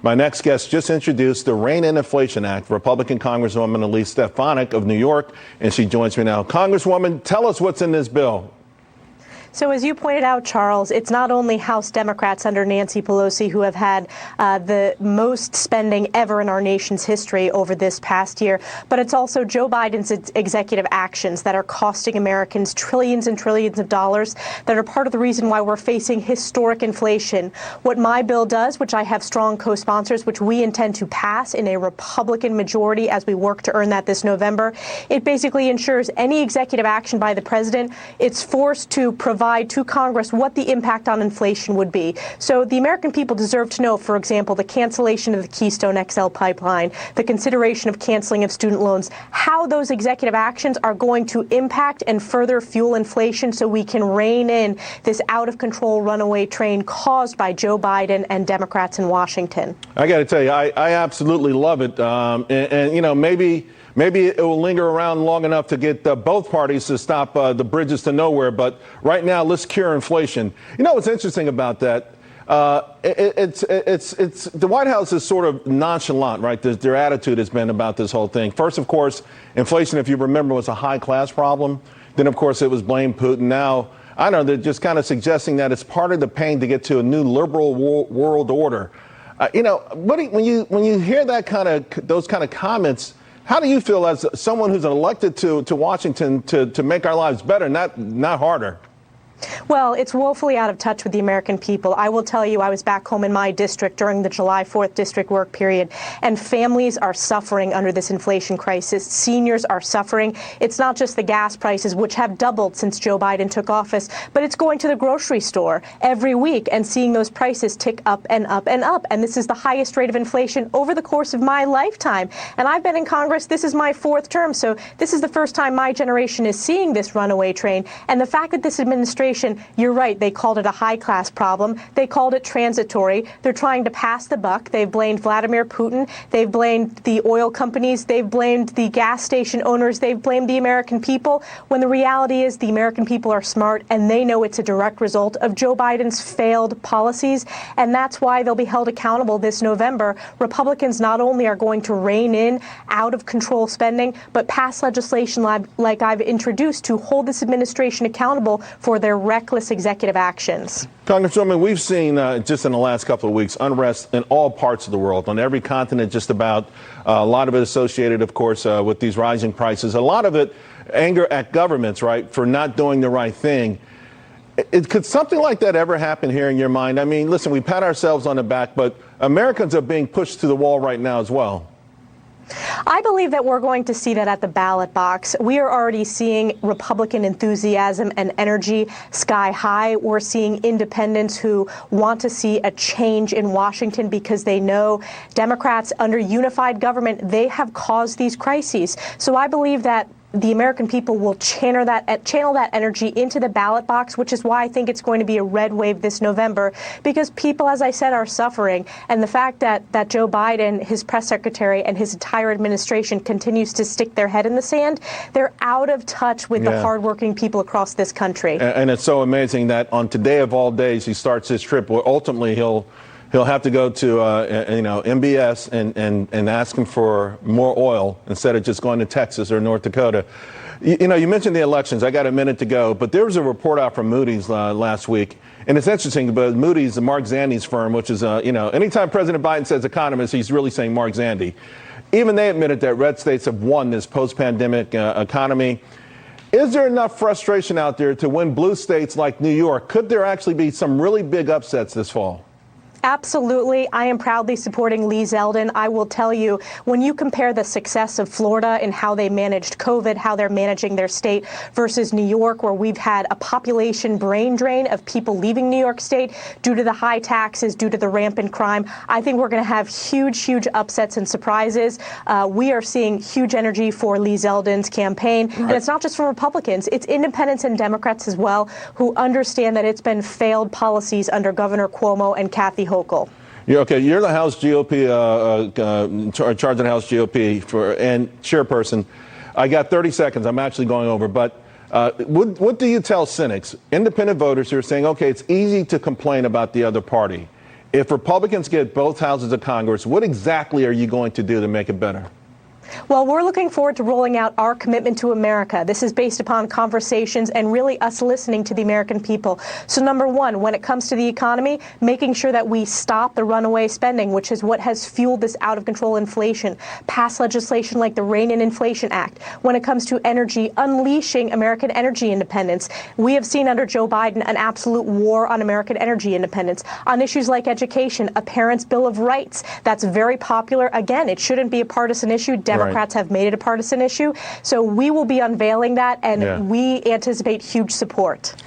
My next guest just introduced the REIN and Inflation Act, Republican Congresswoman Stefanik of New York, and she joins me now. Congresswoman, tell us what's in this bill. So as you pointed out, Charles, it's not only House Democrats under Nancy Pelosi who have had the most spending ever in our nation's history over this past year, but it's also Joe Biden's executive actions that are costing Americans trillions and trillions of dollars that are part of the reason why we're facing historic inflation. What my bill does, which I have strong co-sponsors, which we intend to pass in a Republican majority as we work to earn that this November, it basically ensures any executive action by the president, it's forced to provide to Congress what the impact on inflation would be. So the American people deserve to know, for example, the cancellation of the Keystone XL pipeline, the consideration of canceling of student loans, how those executive actions are going to impact and further fuel inflation so we can rein in this out-of-control runaway train caused by Joe Biden and Democrats in Washington. I got to tell you, I absolutely love it. And you know, maybe it will linger around long enough to get both parties to stop the bridges to nowhere. But right now, let's cure inflation. You know what's interesting about that? It's the White House is sort of nonchalant, right? Their attitude has been about this whole thing. First, of course, inflation, if you remember, was a high-class problem. Then, of course, it was blame Putin. Now, I don't know, they're just kind of suggesting that it's part of the pain to get to a new liberal world order. You know, when you hear those kind of comments, how do you feel as someone who's elected to Washington to make our lives better, not harder? Well, it's woefully out of touch with the American people. I will tell you, I was back home in my district during the July 4th district work period, and families are suffering under this inflation crisis. Seniors are suffering. It's not just the gas prices, which have doubled since Joe Biden took office, but it's going to the grocery store every week and seeing those prices tick up and up and up. And this is the highest rate of inflation over the course of my lifetime. And I've been in Congress. This is my fourth term. So this is the first time my generation is seeing this runaway train. And the fact that this administration, you're right, they called it a high-class problem. They called it transitory. They're trying to pass the buck. They've blamed Vladimir Putin. They've blamed the oil companies. They've blamed the gas station owners. They've blamed the American people, when the reality is the American people are smart, and they know it's a direct result of Joe Biden's failed policies, and that's why they'll be held accountable this November. Republicans not only are going to rein in out-of-control spending, but pass legislation like I've introduced to hold this administration accountable for their reckless executive actions. Congresswoman, we've seen just in the last couple of weeks unrest in all parts of the world, on every continent just about. A lot of it associated, of course, with these rising prices. A lot of it anger at governments, right, for not doing the right thing. Could something like that ever happen here in your mind? I mean, listen, we pat ourselves on the back, but Americans are being pushed to the wall right now as well. I believe that we're going to see that at the ballot box. We are already seeing Republican enthusiasm and energy sky high. We're seeing independents who want to see a change in Washington because they know Democrats under unified government, they have caused these crises. So I believe that the American people will channel that energy into the ballot box, which is why I think it's going to be a red wave this November, because people, as I said, are suffering. And the fact that Joe Biden, his press secretary, and his entire administration continues to stick their head in the sand, they're out of touch with the hardworking people across this country. And it's so amazing that on today of all days, he starts his trip where ultimately he'll have to go to MBS and ask him for more oil instead of just going to Texas or North Dakota. You mentioned the elections. I got a minute to go, but there was a report out from Moody's last week, and it's interesting. But Moody's, Mark Zandi's firm, which is anytime President Biden says economist, he's really saying Mark Zandi. Even they admitted that red states have won this post-pandemic economy. Is there enough frustration out there to win blue states like New York? Could there actually be some really big upsets this fall? Absolutely. I am proudly supporting Lee Zeldin. I will tell you, when you compare the success of Florida and how they managed COVID, how they're managing their state versus New York, where we've had a population brain drain of people leaving New York State due to the high taxes, due to the rampant crime, I think we're going to have huge upsets and surprises. We are seeing huge energy for Lee Zeldin's campaign. Right. And it's not just from Republicans. It's independents and Democrats as well who understand that it's been failed policies under Governor Cuomo and Kathy Hochul. You're the House GOP, in charge of the House GOP and chairperson. I got 30 seconds. I'm actually going over. But what do you tell cynics, independent voters who are saying, okay, it's easy to complain about the other party. If Republicans get both houses of Congress, what exactly are you going to do to make it better? Well, we're looking forward to rolling out our commitment to America. This is based upon conversations and really us listening to the American people. So number one, when it comes to the economy, making sure that we stop the runaway spending, which is what has fueled this out-of-control inflation, pass legislation like the REIN and Inflation Act. When it comes to energy, unleashing American energy independence. We have seen under Joe Biden an absolute war on American energy independence. On issues like education, a parent's Bill of Rights. That's very popular. Again, it shouldn't be a partisan issue. Democrats have made it a partisan issue. So we will be unveiling that, and we anticipate huge support.